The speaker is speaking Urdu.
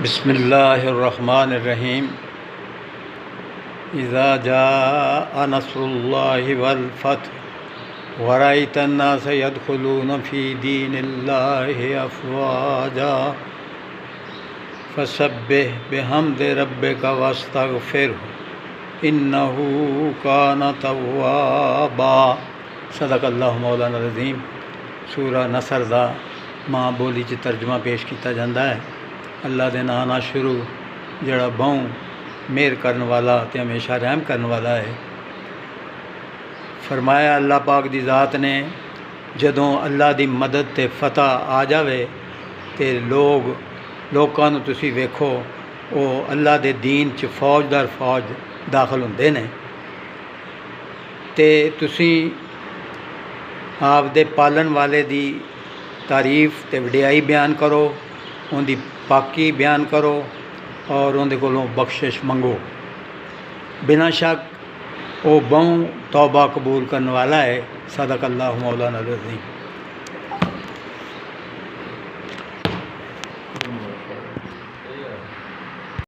بسم اللہ الرحمن الرحیم اذا جاء نصر اللہ والفتح ورأیت الناس يدخلون فی دین اللہ افواجا فسبح بحمد ربک واستغفرہ انہ کان توابا۔ صدق اللہ مولانا العظیم۔ سورہ نصر دا ماں بولی چ ترجمہ پیش کیتا جاتا ہے۔ اللہ دے نام نال شروع جڑا بہوں مہر کرن والا تے ہمیشہ رحم کرن والا ہے۔ فرمایا اللہ پاک دی ذات نے جدوں اللہ دی مدد تے فتح آ جاوے تے لوکاں نوں تسی ویکھو او اللہ دے دین چ فوج در فوج داخل ہوندے نے تے تسی آپ دے پالن والے دی تعریف تے وڈیائی بیان کرو، ان دی پاکی بیان کرو اور ان دے کولوں بخشش منگو۔ بنا شک وہ بہوں توبہ قبول کرنے والا ہے۔ صدق اللہ مولانا العظیم۔